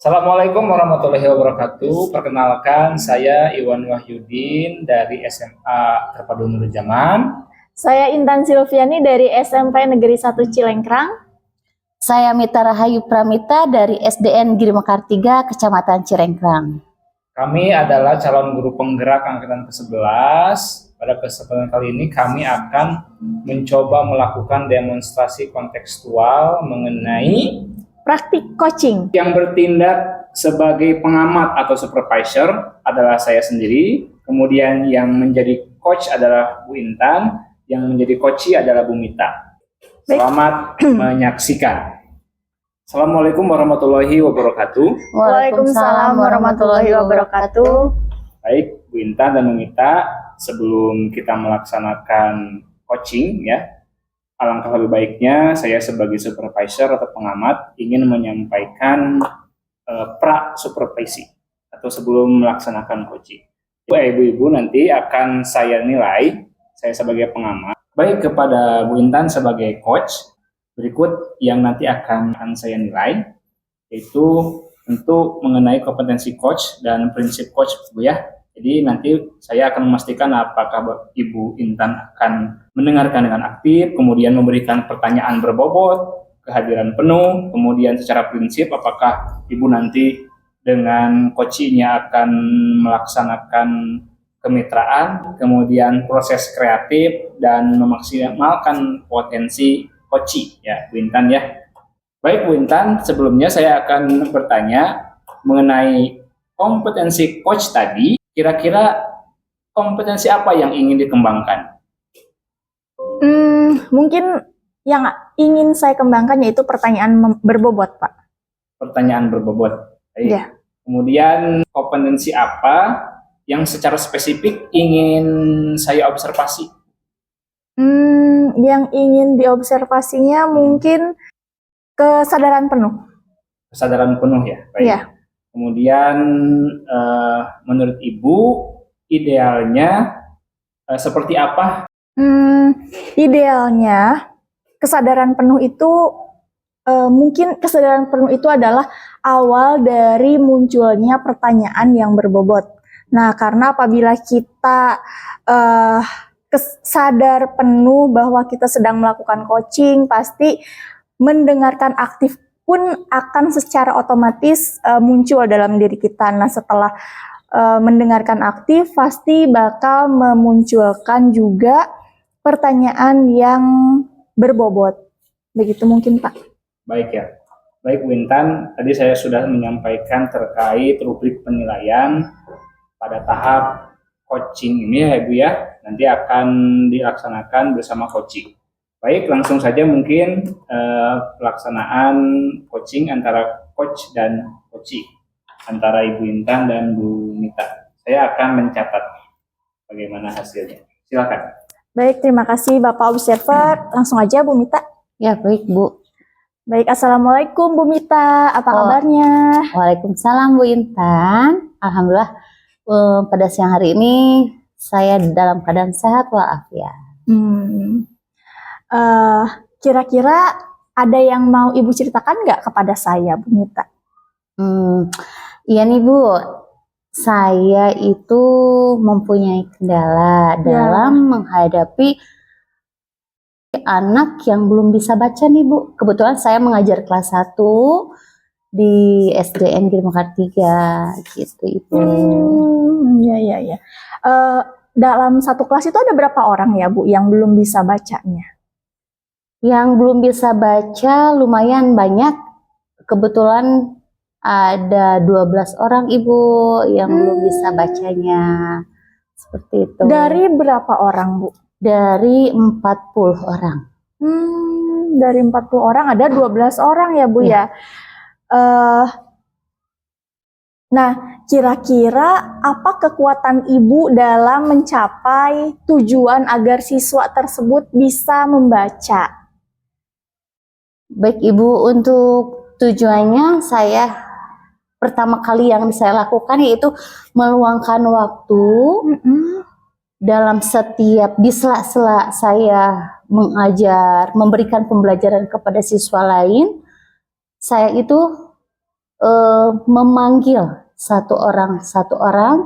Assalamualaikum warahmatullahi wabarakatuh. Perkenalkan, saya Iwan Wahyudin dari SMA Terpadu Nurul Zaman. Saya Intan Silviani dari SMP Negeri 1 Cilengkrang. Saya Mita Rahayu Pramita dari SDN Giri Mekar 3, Kecamatan Cirengkrang. Kami adalah calon guru penggerak angkatan ke-11. Pada kesempatan kali ini kami akan mencoba melakukan demonstrasi kontekstual mengenai Praktik coaching. yang bertindak sebagai pengamat atau supervisor adalah saya sendiri. Kemudian yang menjadi coach adalah Bu Intan, yang menjadi coachee adalah Bu Mita. Selamat menyaksikan. Assalamualaikum warahmatullahi wabarakatuh. Waalaikumsalam warahmatullahi wabarakatuh. Baik, Bu Intan dan Bu Mita, sebelum kita melaksanakan coaching ya, alangkah lebih baiknya saya sebagai supervisor atau pengamat ingin menyampaikan pra-supervisi atau sebelum melaksanakan coaching. Ibu-ibu nanti akan saya nilai, saya sebagai pengamat, baik kepada Bu Intan sebagai coach. Berikut yang nanti akan saya nilai, yaitu tentu mengenai kompetensi coach dan prinsip coach, Bu ya. Jadi nanti saya akan memastikan apakah Ibu Intan akan mendengarkan dengan aktif, kemudian memberikan pertanyaan berbobot, kehadiran penuh, kemudian secara prinsip apakah Ibu nanti dengan coaching-nya akan melaksanakan kemitraan, kemudian proses kreatif dan memaksimalkan potensi coaching ya, Bu Intan ya. Baik Bu Intan, sebelumnya saya akan bertanya mengenai kompetensi coach tadi. Kira-kira kompetensi apa yang ingin dikembangkan? Mungkin yang ingin saya kembangkan yaitu pertanyaan berbobot, Pak. Pertanyaan berbobot. Baik. Ya. Kemudian kompetensi apa yang secara spesifik ingin saya observasi? Yang ingin diobservasinya mungkin kesadaran penuh. Kesadaran penuh ya. Baik. Iya. Kemudian menurut Ibu idealnya seperti apa? Idealnya kesadaran penuh itu mungkin kesadaran penuh itu adalah awal dari munculnya pertanyaan yang berbobot. Nah, karena apabila kita sadar penuh bahwa kita sedang melakukan coaching, pasti mendengarkan aktif pun akan secara otomatis muncul dalam diri kita. Nah, setelah mendengarkan aktif, pasti bakal memunculkan juga pertanyaan yang berbobot. Begitu mungkin, Pak. Baik ya. Baik Bu Intan, tadi saya sudah menyampaikan terkait rubrik penilaian pada tahap coaching ini ya Ibu ya. Nanti akan dilaksanakan bersama coaching. Baik, langsung saja mungkin pelaksanaan coaching antara coach dan coachee, antara Ibu Intan dan Bu Mita. Saya akan mencatat bagaimana hasilnya. Silakan. Baik, terima kasih Bapak Observer. Langsung aja Bu Mita. Ya, baik Bu. Baik, Assalamualaikum Bu Mita. Apa kabarnya? Waalaikumsalam Bu Intan. Alhamdulillah pada siang hari ini saya dalam keadaan sehat walafiat. Kira-kira ada yang mau Ibu ceritakan nggak kepada saya, Bu Mita? Iya nih Bu, saya itu mempunyai kendala dalam menghadapi anak yang belum bisa baca nih Bu. Kebetulan saya mengajar kelas 1 di SDN Giri Mekar 3 gitu Ibu. Ya. Dalam satu kelas itu ada berapa orang ya Bu yang belum bisa bacanya? Yang belum bisa baca lumayan banyak. Kebetulan ada 12 orang Ibu yang belum bisa bacanya. Seperti itu. Dari berapa orang Bu? Dari 40 orang. Dari 40 orang ada 12 orang ya Bu ya. Nah, kira-kira apa kekuatan Ibu dalam mencapai tujuan agar siswa tersebut bisa membaca? Baik Ibu, untuk tujuannya saya pertama kali yang saya lakukan yaitu meluangkan waktu dalam setiap di sela-sela saya mengajar, memberikan pembelajaran kepada siswa lain. Saya itu memanggil satu orang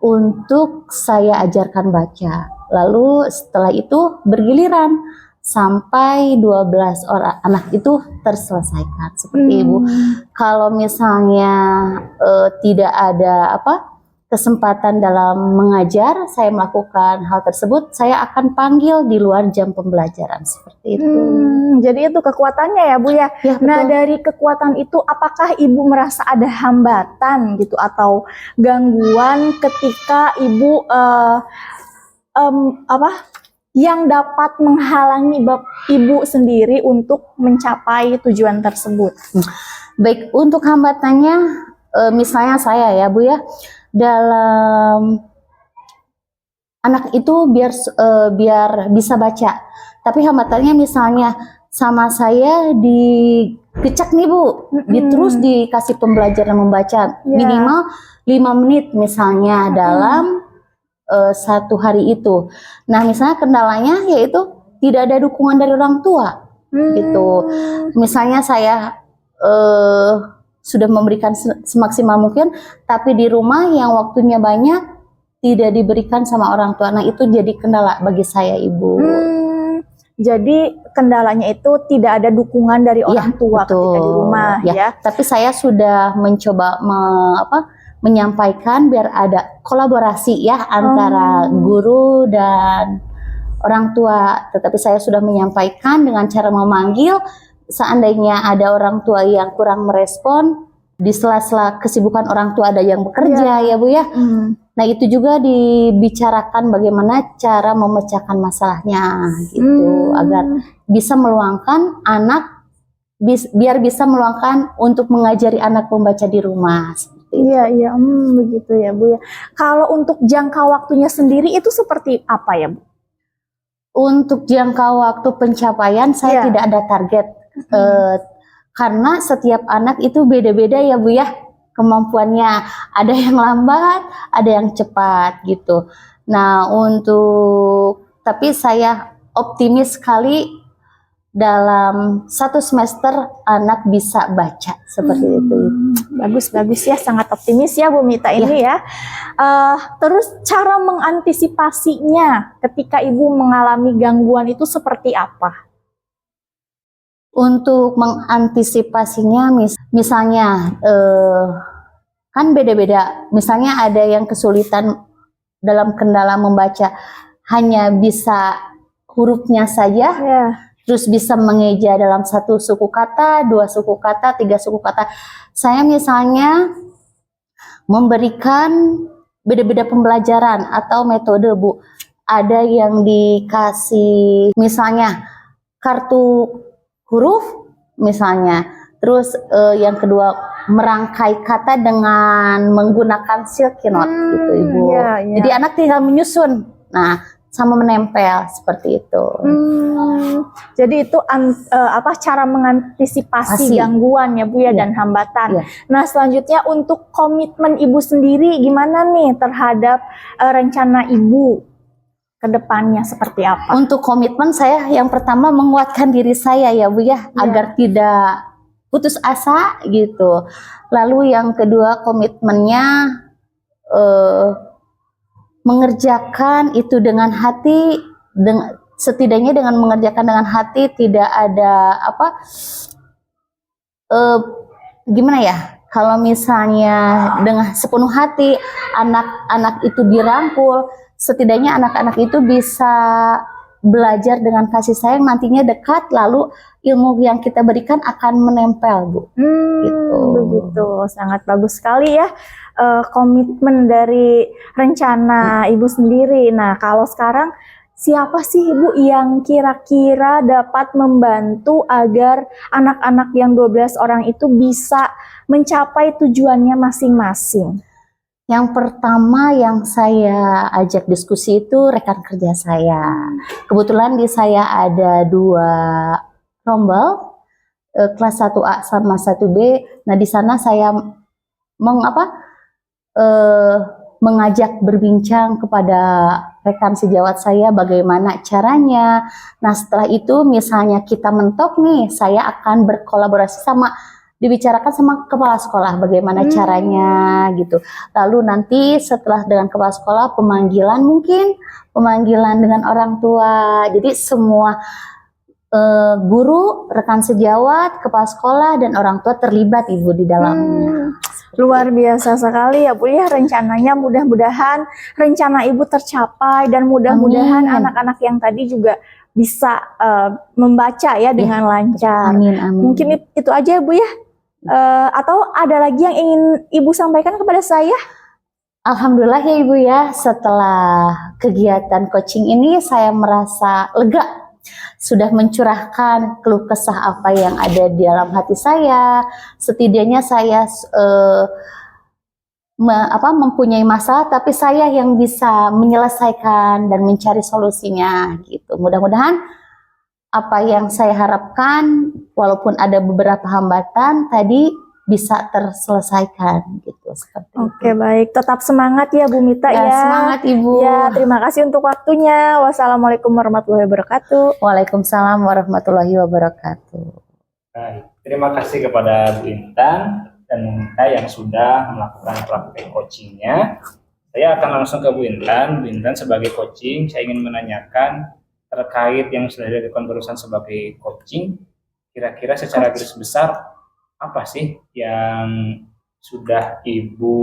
untuk saya ajarkan baca. Lalu setelah itu bergiliran sampai 12 orang anak itu terselesaikan seperti Ibu. Kalau misalnya tidak ada kesempatan dalam mengajar, saya melakukan hal tersebut, saya akan panggil di luar jam pembelajaran seperti itu. Jadi itu kekuatannya ya Bu ya. Ya, Nah betul. dari kekuatan itu apakah Ibu merasa ada hambatan gitu atau gangguan ketika Ibu yang dapat menghalangi Ibu sendiri untuk mencapai tujuan tersebut? Baik, untuk hambatannya misalnya saya ya Bu ya, dalam anak itu biar bisa baca, tapi hambatannya misalnya sama saya dikecek nih Bu, terus dikasih pembelajaran membaca minimal 5 menit misalnya dalam satu hari itu. Nah misalnya kendalanya yaitu tidak ada dukungan dari orang tua gitu. Misalnya saya sudah memberikan semaksimal mungkin, tapi di rumah yang waktunya banyak tidak diberikan sama orang tua. Nah itu jadi kendala bagi saya Ibu. Jadi kendalanya itu tidak ada dukungan dari orang tua ketika di rumah ya. Tapi saya sudah mencoba menyampaikan biar ada kolaborasi ya antara guru dan orang tua. Tetapi saya sudah menyampaikan dengan cara memanggil. Seandainya ada orang tua yang kurang merespon, di sela-sela kesibukan orang tua ada yang bekerja ya Bu ya. Nah itu juga dibicarakan bagaimana cara memecahkan masalahnya gitu, agar bisa meluangkan anak, biar bisa meluangkan untuk mengajari anak membaca di rumah. Iya, begitu ya Bu ya. Kalau untuk jangka waktunya sendiri itu seperti apa ya Bu? Untuk jangka waktu pencapaian saya tidak ada target. Karena setiap anak itu beda-beda ya Bu ya kemampuannya, ada yang lambat, ada yang cepat gitu. Nah tapi saya optimis sekali dalam 1 semester anak bisa baca seperti itu. Bagus ya, sangat optimis ya Bu Mita ini ya. Terus cara mengantisipasinya ketika Ibu mengalami gangguan itu seperti apa? Untuk mengantisipasinya misalnya kan beda-beda. Misalnya ada yang kesulitan dalam kendala membaca, hanya bisa hurufnya saja, terus bisa mengeja dalam 1 suku kata, 2 suku kata, 3 suku kata. Saya misalnya memberikan beda-beda pembelajaran atau metode Bu. Ada yang dikasih misalnya kartu huruf misalnya, terus yang kedua merangkai kata dengan menggunakan silky note gitu Ibu. Jadi anak tinggal menyusun, nah sama menempel seperti itu. Jadi itu cara mengantisipasi gangguan ya Bu ya dan hambatan. Nah selanjutnya untuk komitmen Ibu sendiri gimana nih terhadap rencana Ibu ke depannya seperti apa? Untuk komitmen saya yang pertama menguatkan diri saya ya Bu ya, agar tidak putus asa gitu. Lalu yang kedua komitmennya mengerjakan itu dengan hati, setidaknya dengan mengerjakan dengan hati, tidak ada gimana ya, kalau misalnya dengan sepenuh hati anak-anak itu dirangkul, setidaknya anak-anak itu bisa belajar dengan kasih sayang, nantinya dekat, lalu ilmu yang kita berikan akan menempel Bu. Gitu. Begitu, sangat bagus sekali ya komitmen dari rencana Ibu sendiri. Nah kalau sekarang siapa sih Ibu yang kira-kira dapat membantu agar anak-anak yang 12 orang itu bisa mencapai tujuannya masing-masing? Yang pertama yang saya ajak diskusi itu rekan kerja saya. Kebetulan di saya ada 2 rombel, kelas 1A sama 1B. Nah di sana saya mengajak berbincang kepada rekan sejawat saya bagaimana caranya. Nah setelah itu misalnya kita mentok nih, saya akan berkolaborasi sama dibicarakan sama kepala sekolah bagaimana caranya gitu. Lalu nanti setelah dengan kepala sekolah pemanggilan dengan orang tua. Jadi semua guru, rekan sejawat, kepala sekolah dan orang tua terlibat Ibu di dalamnya. Luar biasa sekali ya Bu ya, rencananya mudah-mudahan rencana Ibu tercapai dan mudah-mudahan Amin. anak-anak yang tadi juga bisa membaca ya dengan lancar. Amin, amin. Mungkin itu aja ya Bu ya. Atau ada lagi yang ingin Ibu sampaikan kepada saya? Alhamdulillah ya Ibu ya, setelah kegiatan coaching ini saya merasa lega, sudah mencurahkan keluh kesah apa yang ada di dalam hati saya. Setidaknya saya mempunyai masalah, tapi saya yang bisa menyelesaikan dan mencari solusinya gitu. Mudah-mudahan apa yang saya harapkan, walaupun ada beberapa hambatan tadi, bisa terselesaikan gitu. Oke, baik. Tetap semangat ya Bu Mita ya. Semangat Ibu. Ya, terima kasih untuk waktunya. Wassalamualaikum warahmatullahi wabarakatuh. Waalaikumsalam warahmatullahi wabarakatuh. Baik, terima kasih kepada Bu Intan dan Bu Mita yang sudah melakukan praktek coachingnya. Saya akan langsung ke Bu Intan. Bu Intan sebagai coaching, saya ingin menanyakan terkait yang sudah dilakukan barusan sebagai coaching. Kira-kira secara garis besar apa sih yang sudah Ibu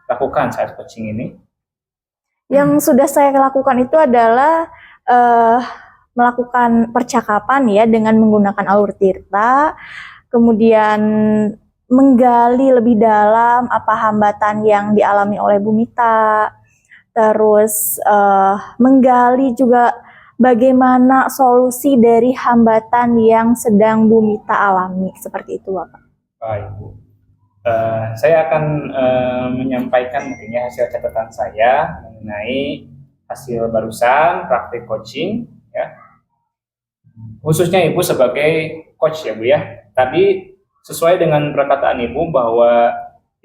lakukan saat coaching ini? Yang sudah saya lakukan itu adalah melakukan percakapan ya dengan menggunakan alur tirta, kemudian menggali lebih dalam apa hambatan yang dialami oleh Bu Mita, terus menggali juga bagaimana solusi dari hambatan yang sedang Bu Mita alami, seperti itu Bapak. Baik Bu, saya akan menyampaikan mungkin ya hasil catatan saya mengenai hasil barusan praktik coaching ya, khususnya Ibu sebagai coach ya Bu ya. Tadi sesuai dengan perkataan Ibu bahwa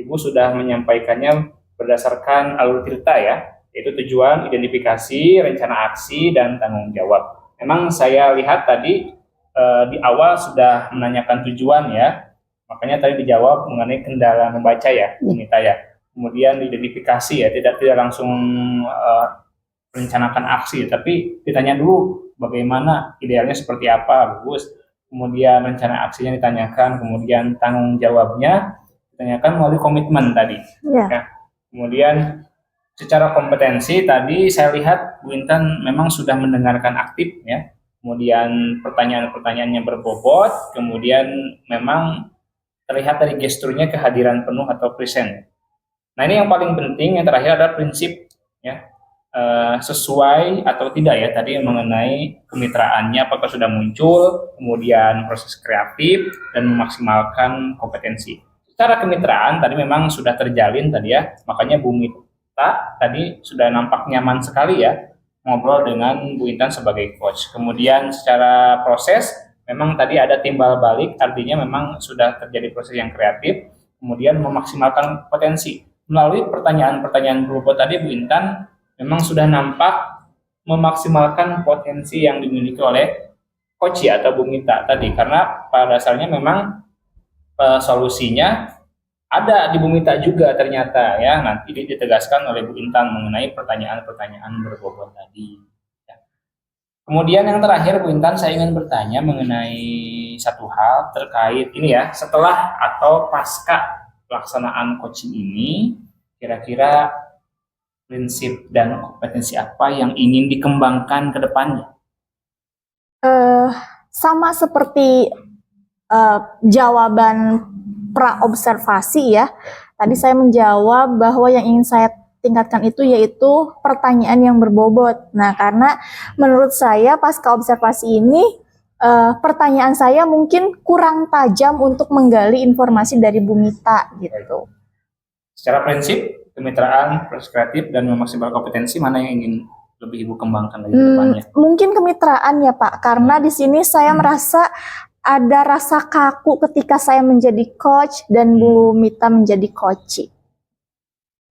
Ibu sudah menyampaikannya berdasarkan alur tirta ya, yaitu tujuan, identifikasi, rencana aksi, dan tanggung jawab. Memang saya lihat tadi di awal sudah menanyakan tujuan ya, makanya tadi dijawab mengenai kendala membaca ya, Bu Mita ya. Kemudian identifikasi ya, tidak langsung merencanakan aksi, tapi ditanya dulu bagaimana, idealnya seperti apa, bagus. Kemudian rencana aksinya ditanyakan, kemudian tanggung jawabnya ditanyakan melalui komitmen tadi. Ya. Kemudian secara kompetensi tadi saya lihat Bu Intan memang sudah mendengarkan aktif ya. Kemudian pertanyaan-pertanyaannya berbobot, kemudian memang terlihat dari gesturnya kehadiran penuh atau present. Nah, ini yang paling penting, yang terakhir adalah prinsip ya. Sesuai atau tidak ya tadi mengenai kemitraannya apakah sudah muncul, kemudian proses kreatif dan memaksimalkan kompetensi. Secara kemitraan tadi memang sudah terjalin tadi ya, makanya Bu Mita tadi sudah nampak nyaman sekali ya ngobrol dengan Bu Intan sebagai coach. Kemudian secara proses memang tadi ada timbal balik, artinya memang sudah terjadi proses yang kreatif, kemudian memaksimalkan potensi. Melalui pertanyaan-pertanyaan berbobot tadi Bu Intan memang sudah nampak memaksimalkan potensi yang dimiliki oleh coach ya atau Bu Mita tadi, karena pada dasarnya memang solusinya ada di Bu Mita juga ternyata ya, nanti ditegaskan oleh Bu Intan mengenai pertanyaan-pertanyaan berbobot tadi ya. Kemudian yang terakhir Bu Intan, saya ingin bertanya mengenai satu hal terkait ini ya, setelah atau pasca pelaksanaan coaching ini, kira-kira prinsip dan kompetensi apa yang ingin dikembangkan ke depannya? Sama seperti jawaban pra-observasi ya. Tadi saya menjawab bahwa yang ingin saya tingkatkan itu yaitu pertanyaan yang berbobot. Nah, karena menurut saya pasca observasi ini pertanyaan saya mungkin kurang tajam untuk menggali informasi dari Bu Mita gitu. Secara prinsip, kemitraan, proses kreatif, dan memaksimalkan kompetensi, mana yang ingin lebih Ibu kembangkan lagi ke depannya? Mungkin kemitraan ya Pak, karena di sini saya merasa ada rasa kaku ketika saya menjadi coach dan Bu Mita menjadi coaching.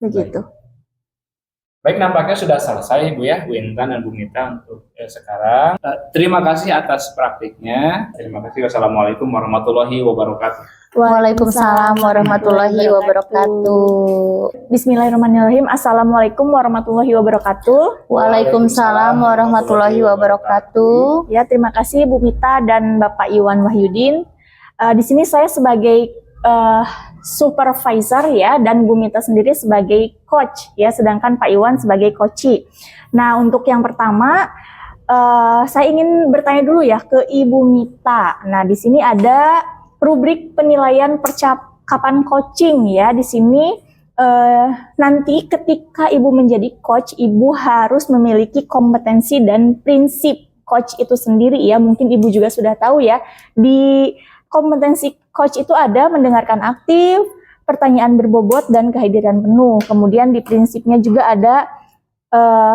Begitu. Baik, nampaknya sudah selesai Bu ya, Bu Intan dan Bu Mita untuk sekarang. Terima kasih atas praktiknya. Terima kasih. Wassalamualaikum warahmatullahi wabarakatuh. Waalaikumsalam warahmatullahi wabarakatuh. Bismillahirrahmanirrahim. Assalamualaikum warahmatullahi wabarakatuh. Waalaikumsalam warahmatullahi wabarakatuh. Ya, terima kasih Bu Mita dan Bapak Iwan Wahyudin. Di sini saya sebagai supervisor ya, dan Bu Mita sendiri sebagai coach ya, sedangkan Pak Iwan sebagai coachee. Nah, untuk yang pertama saya ingin bertanya dulu ya ke Ibu Mita. Nah, di sini ada rubrik penilaian percakapan coaching ya. Di sini nanti ketika Ibu menjadi coach, Ibu harus memiliki kompetensi dan prinsip coach itu sendiri ya. Mungkin Ibu juga sudah tahu ya, di kompetensi coach itu ada mendengarkan aktif, pertanyaan berbobot, dan kehadiran penuh. Kemudian di prinsipnya juga ada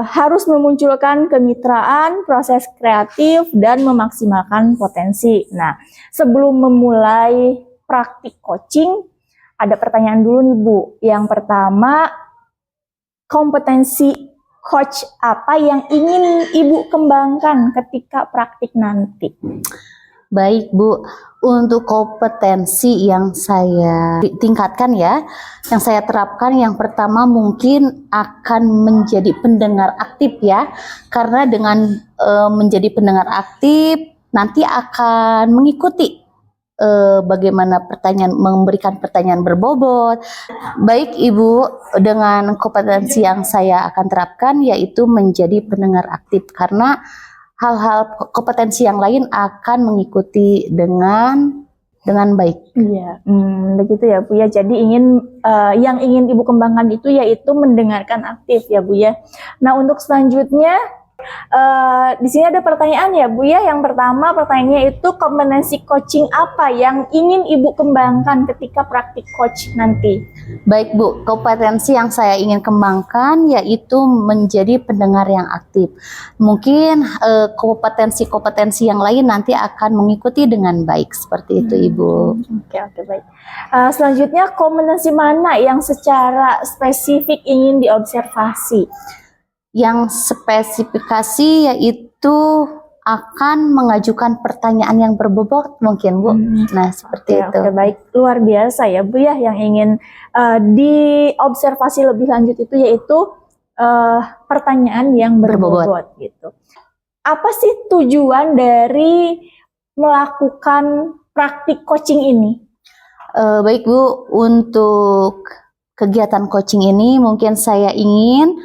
harus memunculkan kemitraan, proses kreatif, dan memaksimalkan potensi. Nah, sebelum memulai praktik coaching, ada pertanyaan dulu nih Bu. Yang pertama, kompetensi coach apa yang ingin Ibu kembangkan ketika praktik nanti? Baik Bu, untuk kompetensi yang saya tingkatkan ya, yang saya terapkan, yang pertama mungkin akan menjadi pendengar aktif ya, karena dengan menjadi pendengar aktif nanti akan mengikuti bagaimana memberikan pertanyaan berbobot. Baik Ibu, dengan kompetensi yang saya akan terapkan yaitu menjadi pendengar aktif, karena hal-hal kompetensi yang lain akan mengikuti dengan baik. Iya, begitu ya Bu ya. Jadi yang ingin Ibu kembangkan itu yaitu mendengarkan aktif ya Bu ya. Nah, untuk selanjutnya di sini ada pertanyaan ya Bu ya. Yang pertama pertanyaannya itu kompetensi coaching apa yang ingin Ibu kembangkan ketika praktik coach nanti? Baik Bu, kompetensi yang saya ingin kembangkan yaitu menjadi pendengar yang aktif. Mungkin kompetensi-kompetensi yang lain nanti akan mengikuti dengan baik, seperti itu Ibu. Oke, baik. Selanjutnya kompetensi mana yang secara spesifik ingin diobservasi? Yang spesifikasi yaitu akan mengajukan pertanyaan yang berbobot mungkin Bu. Nah, seperti itu. Oke, baik. Luar biasa ya Bu ya, yang ingin diobservasi lebih lanjut itu yaitu pertanyaan yang berbobot gitu. Apa sih tujuan dari melakukan praktik coaching ini? Baik Bu, untuk kegiatan coaching ini mungkin saya ingin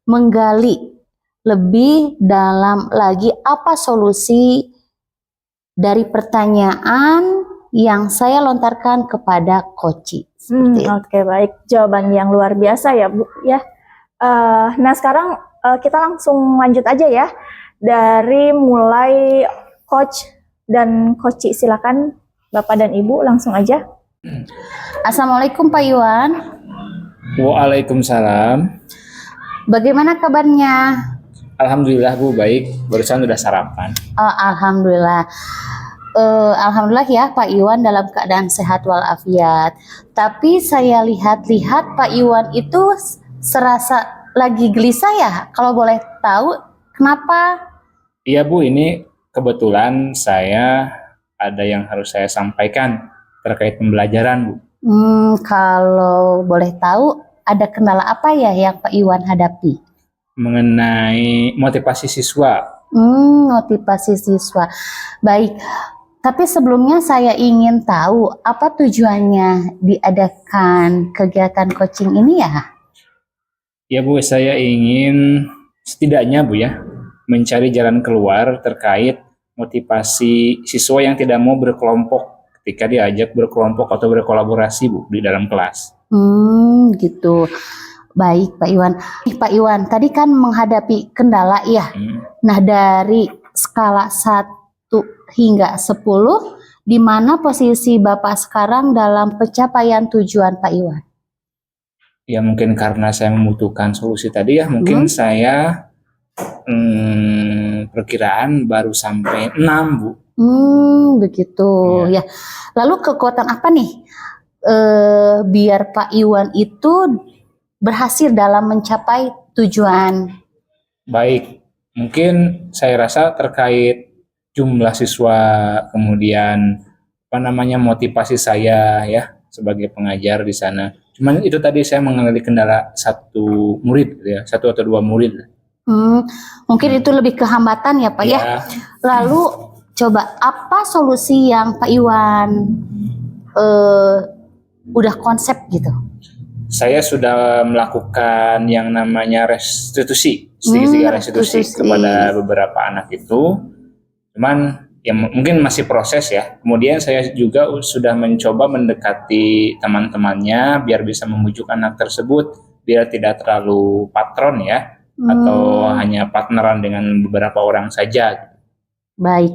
menggali lebih dalam lagi apa solusi dari pertanyaan yang saya lontarkan kepada coaching. Oke, baik. Jawaban yang luar biasa ya Bu ya. Nah, sekarang kita langsung lanjut aja ya. Dari mulai coach dan coachee, silakan Bapak dan Ibu langsung aja. Assalamualaikum Pak Iwan. Waalaikumsalam. Bagaimana kabarnya? Alhamdulillah Bu, baik. Barusan udah sarapan. Alhamdulillah. Alhamdulillah ya Pak Iwan dalam keadaan sehat walafiat. Tapi saya lihat-lihat Pak Iwan itu serasa lagi gelisah ya. Kalau boleh tahu kenapa? Iya Bu, ini kebetulan saya ada yang harus saya sampaikan terkait pembelajaran Bu. Kalau boleh tahu, ada kendala apa ya yang Pak Iwan hadapi? Mengenai motivasi siswa. Motivasi siswa. Baik. Tapi sebelumnya saya ingin tahu apa tujuannya diadakan kegiatan coaching ini ya? Ya Bu, saya ingin setidaknya Bu ya, mencari jalan keluar terkait motivasi siswa yang tidak mau berkelompok ketika diajak berkelompok atau berkolaborasi Bu di dalam kelas. Gitu. Baik Pak Iwan. Pak Iwan, tadi kan menghadapi kendala ya. Nah, dari skala 1 hingga 10, di mana posisi Bapak sekarang dalam pencapaian tujuan Pak Iwan? Ya mungkin karena saya membutuhkan solusi tadi ya, mungkin saya perkiraan baru sampai 6 Bu. Begitu ya. Lalu kekuatan apa nih biar Pak Iwan itu berhasil dalam mencapai tujuan. Baik, mungkin saya rasa terkait jumlah siswa, kemudian apa namanya motivasi saya ya sebagai pengajar di sana. Cuman itu tadi saya mengalami kendala satu murid gitu ya, satu atau dua murid. Mungkin itu lebih ke hambatan ya Pak ya. Lalu coba apa solusi yang Pak Iwan udah konsep gitu? Saya sudah melakukan yang namanya restitusi, segitiga restitusi kepada beberapa anak itu. Cuman ya mungkin masih proses ya. Kemudian saya juga sudah mencoba mendekati teman-temannya biar bisa membujuk anak tersebut biar tidak terlalu patron ya, atau hanya partneran dengan beberapa orang saja. Baik,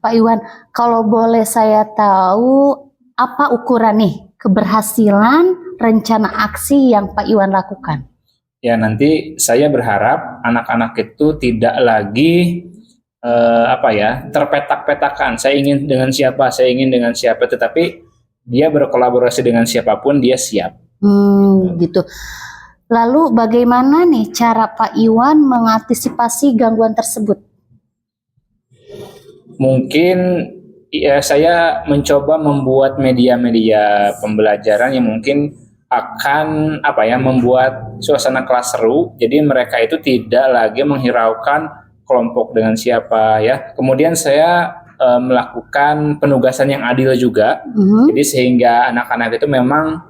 Pak Iwan, kalau boleh saya tahu apa ukuran nih keberhasilan rencana aksi yang Pak Iwan lakukan? Ya, nanti saya berharap anak-anak itu tidak lagi terpetak-petakan. Saya ingin dengan siapa, tetapi dia berkolaborasi dengan siapapun, dia siap. Gitu. Lalu bagaimana nih cara Pak Iwan mengantisipasi gangguan tersebut? Mungkin ya saya mencoba membuat media-media pembelajaran yang mungkin akan membuat suasana kelas seru. Jadi mereka itu tidak lagi menghiraukan kelompok dengan siapa ya. Kemudian saya melakukan penugasan yang adil juga. Jadi sehingga anak-anak itu memang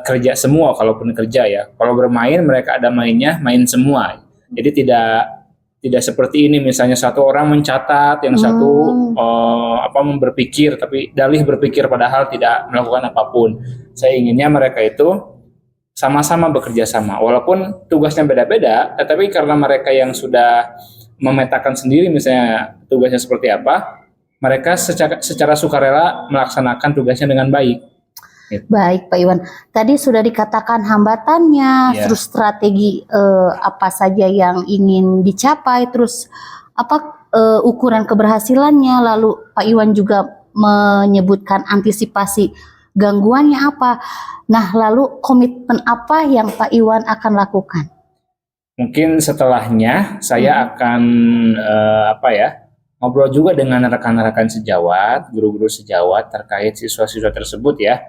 kerja semua kalaupun kerja ya. Kalau bermain mereka ada mainnya, main semua. Jadi tidak seperti ini misalnya satu orang mencatat, yang satu berpikir tapi dalih berpikir padahal tidak melakukan apapun. Saya inginnya mereka itu sama-sama bekerja sama walaupun tugasnya beda-beda, tetapi karena mereka yang sudah memetakan sendiri misalnya tugasnya seperti apa, mereka secara sukarela melaksanakan tugasnya dengan baik. Baik Pak Iwan, tadi sudah dikatakan hambatannya, terus strategi apa saja yang ingin dicapai, terus ukuran keberhasilannya, lalu Pak Iwan juga menyebutkan antisipasi gangguannya apa. Nah, lalu komitmen apa yang Pak Iwan akan lakukan? Mungkin setelahnya saya akan ngobrol juga dengan rekan-rekan sejawat, guru-guru sejawat terkait siswa-siswa tersebut ya.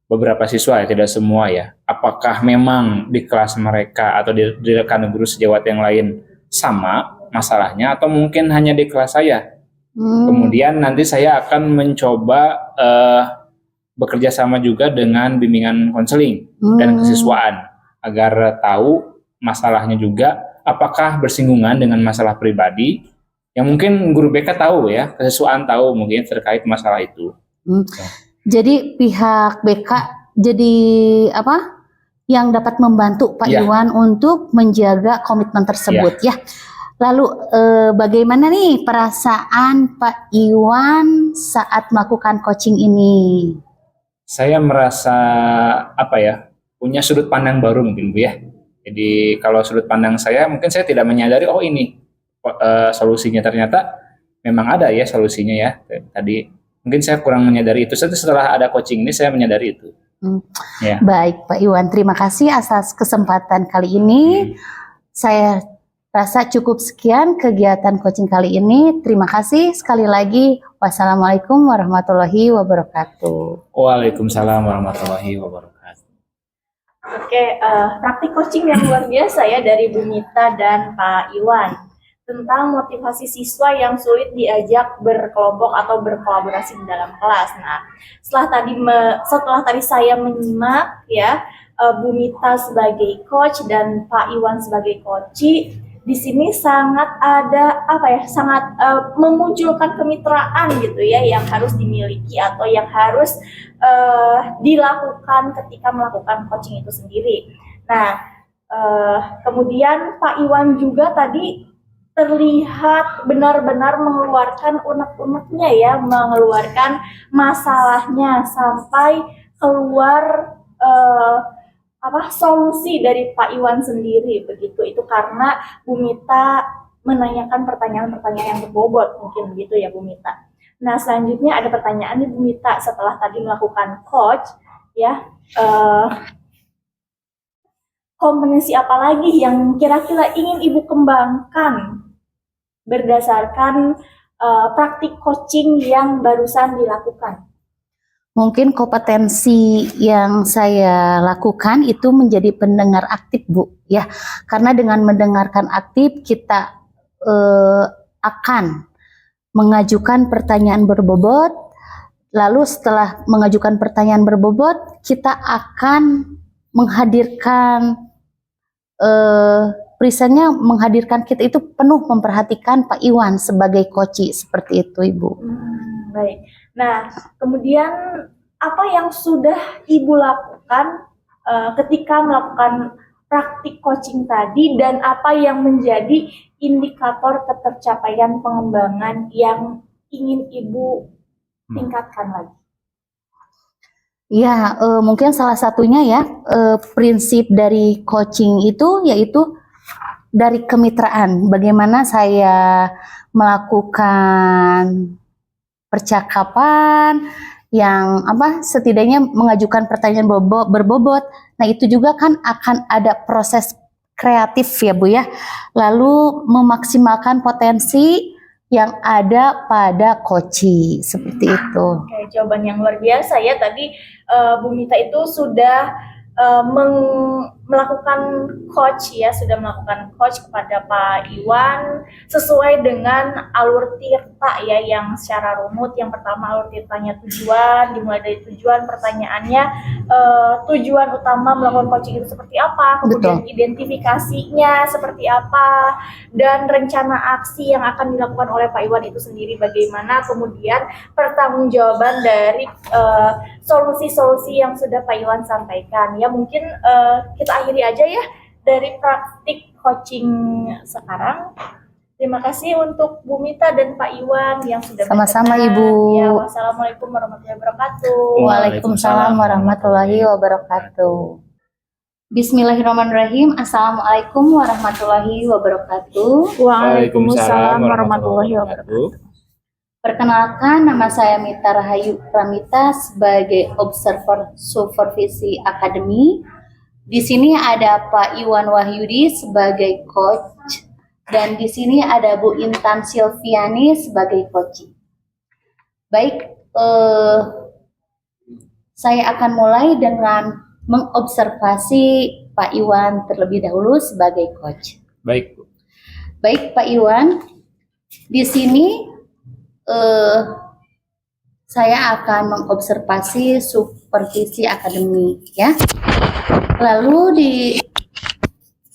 Beberapa siswa ya, tidak semua ya. Apakah memang di kelas mereka atau di rekan guru sejawat yang lain sama masalahnya atau mungkin hanya di kelas saya. Kemudian nanti saya akan mencoba bekerja sama juga dengan bimbingan konseling dan kesiswaan agar tahu masalahnya juga apakah bersinggungan dengan masalah pribadi yang mungkin guru BK tahu ya, kesiswaan tahu mungkin terkait masalah itu. Jadi pihak BK jadi yang dapat membantu Pak Iwan untuk menjaga komitmen tersebut ya. Lalu bagaimana nih perasaan Pak Iwan saat melakukan coaching ini? Saya merasa punya sudut pandang baru mungkin Bu ya. Jadi kalau sudut pandang saya mungkin saya tidak menyadari ini solusinya, ternyata memang ada ya solusinya ya. Tadi mungkin saya kurang menyadari itu. Setelah ada coaching ini saya menyadari itu. Baik Pak Iwan, terima kasih atas kesempatan kali ini. Saya rasa cukup sekian kegiatan coaching kali ini. Terima kasih sekali lagi. Wassalamualaikum warahmatullahi wabarakatuh. Waalaikumsalam warahmatullahi wabarakatuh. Oke, praktik coaching yang luar biasa ya dari Bu Mita dan Pak Iwan tentang motivasi siswa yang sulit diajak berkelompok atau berkolaborasi di dalam kelas. Nah, setelah tadi saya menyimak ya Bu Mita sebagai coach dan Pak Iwan sebagai coach, di sini sangat ada sangat memunculkan kemitraan gitu ya yang harus dimiliki atau yang harus dilakukan ketika melakukan coaching itu sendiri. Nah, kemudian Pak Iwan juga tadi terlihat benar-benar mengeluarkan unek-uneknya ya, mengeluarkan masalahnya sampai keluar solusi dari Pak Iwan sendiri begitu. Itu karena Bu Mita menanyakan pertanyaan-pertanyaan yang berbobot mungkin begitu ya Bu Mita. Nah, selanjutnya ada pertanyaan nih Bu Mita setelah tadi melakukan coach ya. kompetensi apa lagi yang kira-kira ingin Ibu kembangkan berdasarkan praktik coaching yang barusan dilakukan? Mungkin kompetensi yang saya lakukan itu menjadi pendengar aktif, Bu, ya. Karena dengan mendengarkan aktif kita akan mengajukan pertanyaan berbobot. Lalu setelah mengajukan pertanyaan berbobot, kita akan menghadirkan presentnya, menghadirkan kita itu penuh memperhatikan Pak Iwan sebagai coach, seperti itu, Ibu. Baik. Nah, kemudian apa yang sudah Ibu lakukan ketika melakukan praktik coaching tadi, dan apa yang menjadi indikator ketercapaian pengembangan yang ingin Ibu tingkatkan lagi? Ya, mungkin salah satunya ya, prinsip dari coaching itu yaitu dari kemitraan. Bagaimana saya melakukan percakapan yang setidaknya mengajukan pertanyaan berbobot. Nah, itu juga kan akan ada proses kreatif ya, Bu ya. Lalu memaksimalkan potensi yang ada pada coaching, seperti itu. Oke, jawaban yang luar biasa ya. Tadi Bu Mita itu sudah melakukan coach ya, sudah melakukan coach kepada Pak Iwan sesuai dengan alur tirta ya, yang secara rumit. Yang pertama alur tirtanya tujuan, dimulai dari tujuan pertanyaannya, tujuan utama melakukan coaching itu seperti apa, kemudian identifikasinya seperti apa, dan rencana aksi yang akan dilakukan oleh Pak Iwan itu sendiri bagaimana, kemudian pertanggungjawaban dari solusi-solusi yang sudah Pak Iwan sampaikan. Ya, mungkin kita akhiri aja ya dari praktik coaching sekarang. Terima kasih untuk Bu Mita dan Pak Iwan yang sudah sama-sama, berkenan. Ibu. Ya, wassalamualaikum warahmatullahi wabarakatuh. Waalaikumsalam warahmatullahi wabarakatuh. Bismillahirrahmanirrahim. Assalamualaikum warahmatullahi wabarakatuh. Waalaikumsalam warahmatullahi wabarakatuh. Perkenalkan, nama saya Mita Rahayu Pramita sebagai Observer Supervisi Akademi. Di sini ada Pak Iwan Wahyudi sebagai coach, dan di sini ada Bu Intan Silviani sebagai coach. Baik, saya akan mulai dengan mengobservasi Pak Iwan terlebih dahulu sebagai coach. Baik, Bu. Baik, Pak Iwan, di sini saya akan mengobservasi supervisi akademik ya. Lalu di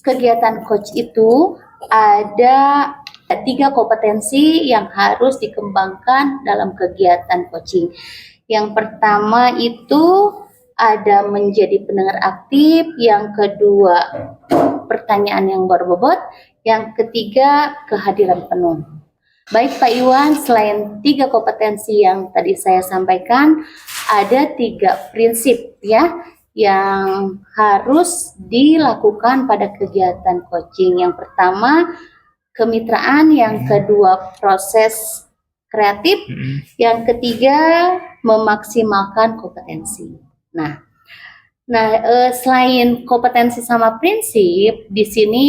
kegiatan coach itu ada 3 kompetensi yang harus dikembangkan dalam kegiatan coaching. Yang pertama itu ada menjadi pendengar aktif, yang kedua pertanyaan yang berbobot, yang ketiga kehadiran penuh. Baik Pak Iwan, selain 3 kompetensi yang tadi saya sampaikan, ada 3 prinsip ya yang harus dilakukan pada kegiatan coaching. Yang pertama kemitraan, yang kedua proses kreatif, yang ketiga memaksimalkan kompetensi. Nah, selain kompetensi sama prinsip, di sini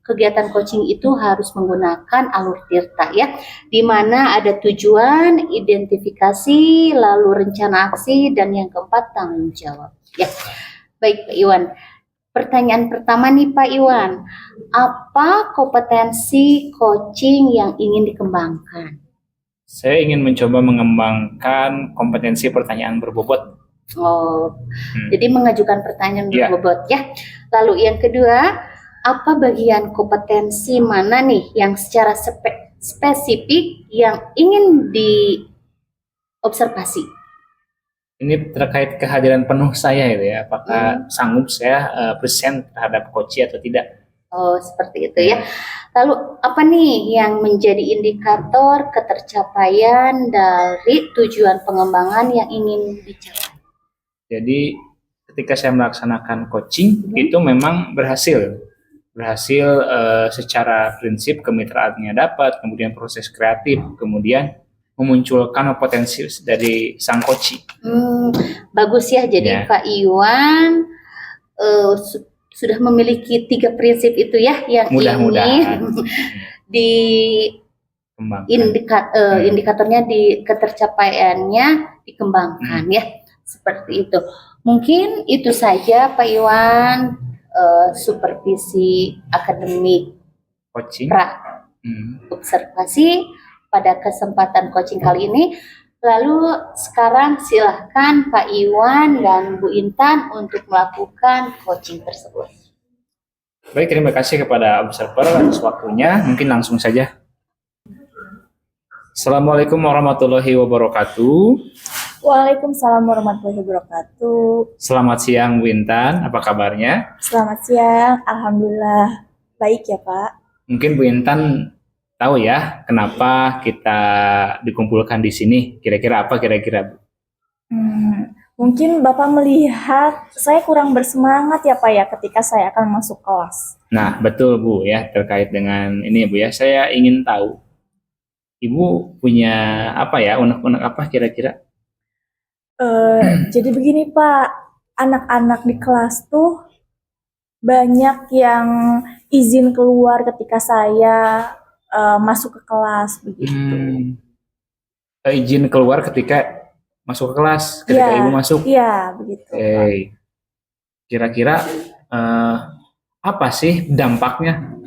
kegiatan coaching itu harus menggunakan alur tirta ya, di mana ada tujuan, identifikasi, lalu rencana aksi, dan yang keempat tanggung jawab. Ya, baik Pak Iwan. Pertanyaan pertama nih Pak Iwan, apa kompetensi coaching yang ingin dikembangkan? Saya ingin mencoba mengembangkan kompetensi pertanyaan berbobot. Jadi mengajukan pertanyaan berbobot ya. Lalu yang kedua, apa bagian kompetensi mana nih yang secara spesifik yang ingin diobservasi? Ini terkait kehadiran penuh saya itu ya, apakah sanggup saya present terhadap coach atau tidak? Oh, seperti itu ya. Lalu apa nih yang menjadi indikator ketercapaian dari tujuan pengembangan yang ingin dicapai? Jadi ketika saya melaksanakan coaching itu memang berhasil secara prinsip, kemitraannya dapat, kemudian proses kreatif, kemudian memunculkan potensi dari sang coach. Bagus ya, jadi Pak Iwan sudah memiliki 3 prinsip itu ya, yang Mudah-mudahan ini di kembangkan. indikatornya di ketercapaiannya dikembangkan ya, seperti itu. Mungkin itu saja Pak Iwan, supervisi akademik Coaching. observasi pada kesempatan coaching kali ini. Lalu sekarang silahkan Pak Iwan dan Bu Intan untuk melakukan coaching tersebut. Baik, terima kasih kepada observer atas waktunya. Mungkin langsung saja. Assalamualaikum warahmatullahi wabarakatuh. Waalaikumsalam warahmatullahi wabarakatuh. Selamat siang Bu Intan, apa kabarnya? Selamat siang, alhamdulillah baik ya Pak. Mungkin Bu Intan tahu ya kenapa kita dikumpulkan di sini. Kira-kira apa kira-kira Bu? Mungkin Bapak melihat saya kurang bersemangat ya Pak ya ketika saya akan masuk kelas. Nah, betul Bu ya, terkait dengan ini Bu ya. Saya ingin tahu Ibu punya apa ya, unek-unek apa kira-kira? Jadi begini Pak, anak-anak di kelas tuh banyak yang izin keluar ketika saya masuk ke kelas begitu. Izin keluar ketika masuk ke kelas, ketika Ya, Ibu masuk. Iya, begitu. Pak. Kira-kira apa sih dampaknya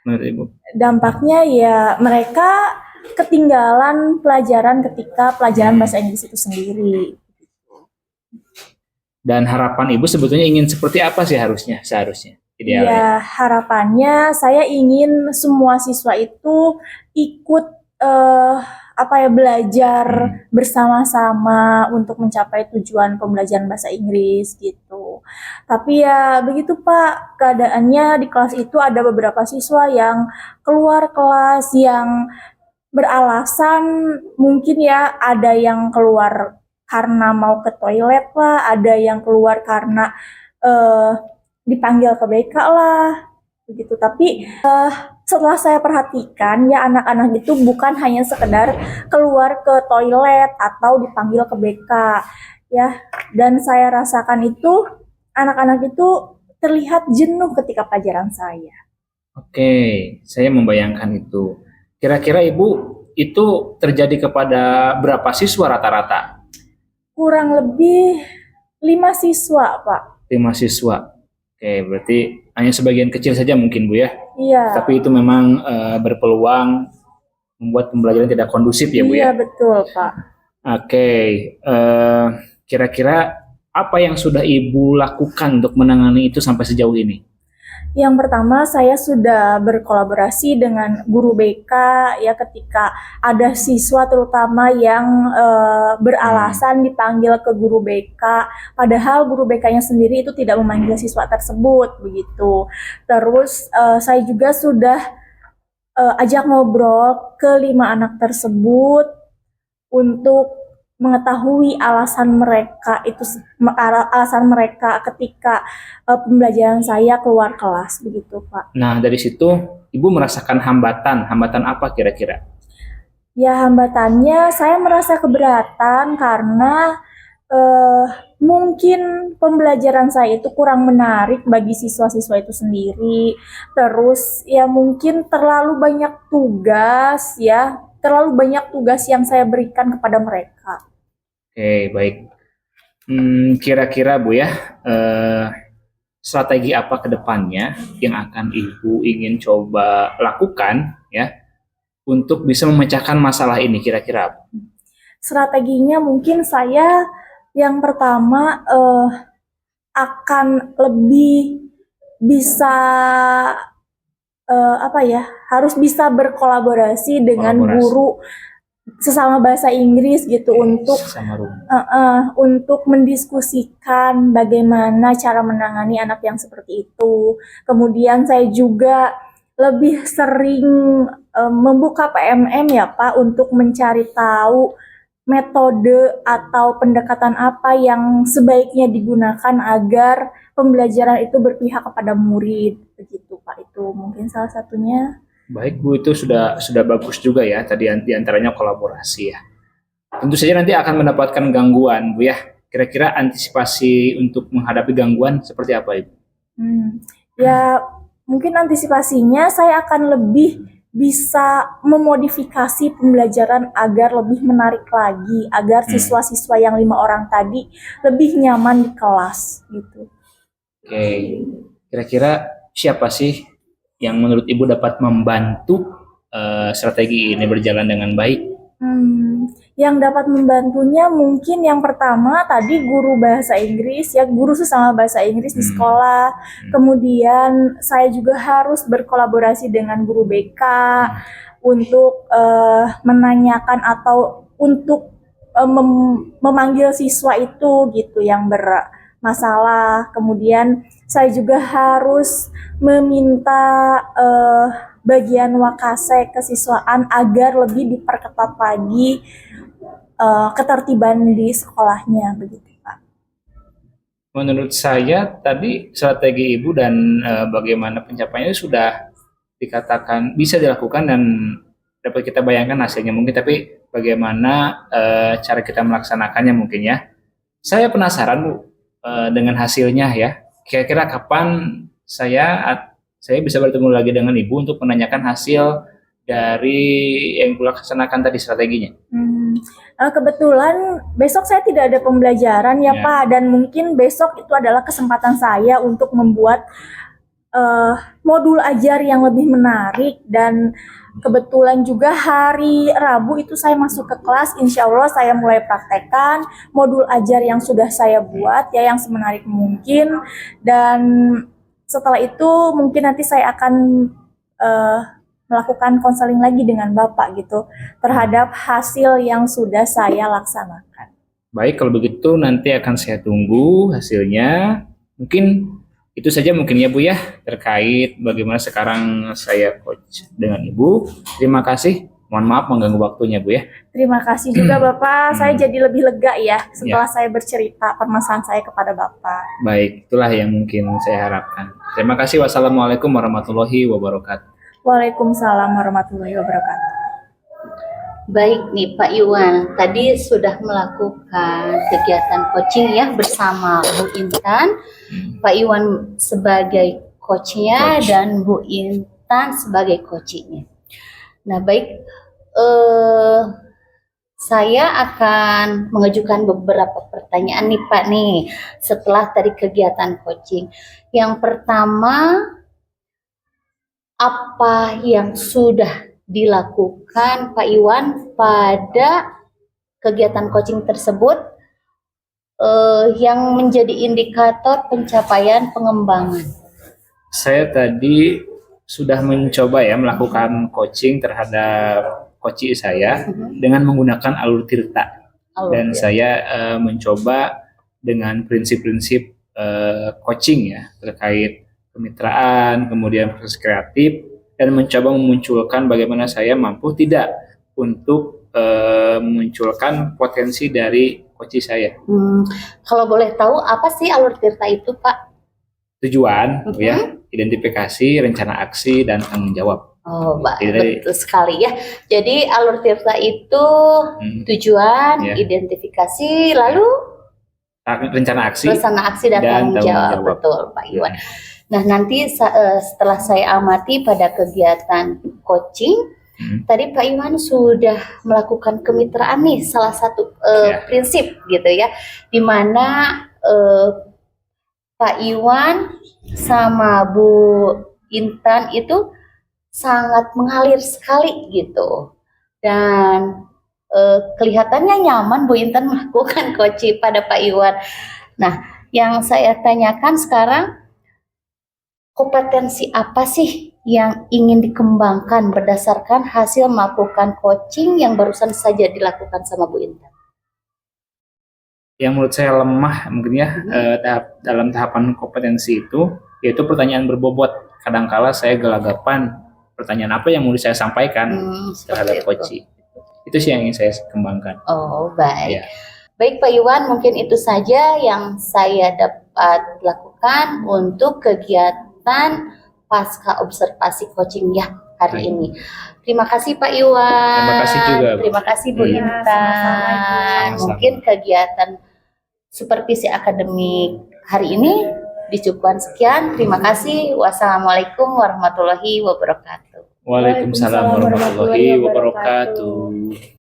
menurut Ibu? Dampaknya ya mereka ketinggalan pelajaran ketika pelajaran bahasa Inggris itu sendiri. Dan harapan Ibu sebetulnya ingin seperti apa sih seharusnya? Idealnya. Ya, harapannya saya ingin semua siswa itu ikut belajar bersama-sama untuk mencapai tujuan pembelajaran bahasa Inggris gitu. Tapi ya begitu Pak, keadaannya di kelas itu ada beberapa siswa yang keluar kelas yang beralasan mungkin ya ada yang keluar karena mau ke toilet lah, ada yang keluar karena dipanggil ke BK lah, begitu. Tapi setelah saya perhatikan ya anak-anak itu bukan hanya sekedar keluar ke toilet atau dipanggil ke BK ya, dan saya rasakan itu anak-anak itu terlihat jenuh ketika pelajaran saya. Oke, saya membayangkan itu. Kira-kira Ibu itu terjadi kepada berapa siswa rata-rata? Kurang lebih 5 siswa, Pak. 5 siswa. Oke, berarti hanya sebagian kecil saja mungkin Bu ya. Iya. Tapi itu memang berpeluang membuat pembelajaran tidak kondusif ya Bu ya. Iya, betul Pak. Oke, kira-kira apa yang sudah Ibu lakukan untuk menangani itu sampai sejauh ini? Yang pertama, saya sudah berkolaborasi dengan guru BK ya ketika ada siswa terutama yang beralasan dipanggil ke guru BK, padahal guru BK-nya sendiri itu tidak memanggil siswa tersebut begitu. Terus saya juga sudah ajak ngobrol ke 5 anak tersebut untuk mengetahui alasan mereka ketika pembelajaran saya keluar kelas begitu Pak. Nah dari situ Ibu merasakan hambatan apa kira-kira? Ya hambatannya saya merasa keberatan karena mungkin pembelajaran saya itu kurang menarik bagi siswa-siswa itu sendiri. Terus ya mungkin terlalu banyak tugas yang saya berikan kepada mereka. Oke, baik. Kira-kira Bu ya, strategi apa ke depannya yang akan Ibu ingin coba lakukan ya untuk bisa memecahkan masalah ini kira-kira? Strateginya mungkin saya yang pertama akan lebih bisa harus bisa berkolaborasi dengan guru sesama bahasa Inggris gitu untuk mendiskusikan bagaimana cara menangani anak yang seperti itu. Kemudian saya juga lebih sering membuka PMM ya Pak untuk mencari tahu metode atau pendekatan apa yang sebaiknya digunakan agar pembelajaran itu berpihak kepada murid begitu Pak. Itu mungkin salah satunya. Baik Bu, itu sudah bagus juga ya, tadi diantaranya kolaborasi ya. Tentu saja nanti akan mendapatkan gangguan Bu ya. Kira-kira antisipasi untuk menghadapi gangguan seperti apa Ibu? Ya, mungkin antisipasinya saya akan lebih bisa memodifikasi pembelajaran agar lebih menarik lagi, agar siswa-siswa yang 5 orang tadi lebih nyaman di kelas gitu. Oke, kira-kira siapa sih yang menurut Ibu dapat membantu strategi ini berjalan dengan baik? Yang dapat membantunya mungkin yang pertama tadi guru bahasa Inggris, ya guru sesama bahasa Inggris di sekolah. Kemudian saya juga harus berkolaborasi dengan guru BK untuk menanyakan atau untuk memanggil siswa itu gitu yang bermasalah. Kemudian saya juga harus meminta bagian wakase kesiswaan agar lebih diperketat lagi ketertiban di sekolahnya begitu Pak. Menurut saya tadi strategi Ibu dan bagaimana pencapaiannya sudah dikatakan bisa dilakukan dan dapat kita bayangkan hasilnya mungkin, tapi bagaimana cara kita melaksanakannya mungkin ya. Saya penasaran Bu dengan hasilnya ya. Kira-kira kapan saya bisa bertemu lagi dengan Ibu untuk menanyakan hasil dari yang dilaksanakan tadi strateginya? Kebetulan besok saya tidak ada pembelajaran ya Pak, dan mungkin besok itu adalah kesempatan saya untuk membuat modul ajar yang lebih menarik, dan kebetulan juga hari Rabu itu saya masuk ke kelas, insya Allah saya mulai praktekkan modul ajar yang sudah saya buat ya yang semenarik mungkin, dan setelah itu mungkin nanti saya akan melakukan konseling lagi dengan Bapak gitu terhadap hasil yang sudah saya laksanakan. Baik, kalau begitu nanti akan saya tunggu hasilnya. Mungkin itu saja mungkin ya Bu ya terkait bagaimana sekarang saya coach dengan Ibu. Terima kasih. Mohon maaf mengganggu waktunya Bu ya. Terima kasih juga Bapak. Saya jadi lebih lega ya setelah saya bercerita permasalahan saya kepada Bapak. Baik, itulah yang mungkin saya harapkan. Terima kasih. Wassalamualaikum warahmatullahi wabarakatuh. Waalaikumsalam warahmatullahi wabarakatuh. Baik nih Pak Iwan, tadi sudah melakukan kegiatan coaching ya bersama Bu Intan. Pak Iwan sebagai coachnya dan Bu Intan sebagai coachingnya. Nah baik, saya akan mengajukan beberapa pertanyaan nih Pak nih setelah tadi kegiatan coaching. Yang pertama, apa yang sudah dilakukan Pak Iwan pada kegiatan coaching tersebut yang menjadi indikator pencapaian pengembangan? Saya tadi sudah mencoba ya melakukan coaching terhadap coach saya dengan menggunakan alur tirta. Dan saya mencoba dengan prinsip-prinsip coaching ya terkait kemitraan, kemudian proses kreatif, dan mencoba memunculkan bagaimana saya mampu tidak untuk memunculkan potensi dari coach saya. Kalau boleh tahu apa sih alur tirta itu Pak? Tujuan ya, identifikasi, rencana aksi, dan tanggung jawab. Oh, betul sekali ya. Jadi alur tirta itu tujuan, identifikasi, lalu rencana aksi dan tanggung jawab. Betul Pak Iwan. Nah nanti setelah saya amati pada kegiatan coaching, tadi Pak Iwan sudah melakukan kemitraan nih, salah satu prinsip gitu ya, di mana Pak Iwan sama Bu Intan itu sangat mengalir sekali gitu, dan kelihatannya nyaman Bu Intan melakukan coaching pada Pak Iwan. Nah yang saya tanyakan sekarang, kompetensi apa sih yang ingin dikembangkan berdasarkan hasil melakukan coaching yang barusan saja dilakukan sama Bu Intan? Yang menurut saya lemah mungkin ya dalam tahapan kompetensi itu, yaitu pertanyaan berbobot. Kadangkala saya gelagapan pertanyaan apa yang mau saya sampaikan terhadap coaching. Itu sih yang ingin saya kembangkan. Oh baik. Baik Pak Iwan, mungkin itu saja yang saya dapat lakukan untuk kegiatan pasca observasi coaching ya hari ini. Terima kasih Pak Iwan. Terima kasih juga. Terima kasih Bu Intan. Mungkin kegiatan supervisi akademik hari ini dicukupkan sekian. Terima kasih. Wassalamualaikum warahmatullahi wabarakatuh. Waalaikumsalam warahmatullahi wabarakatuh.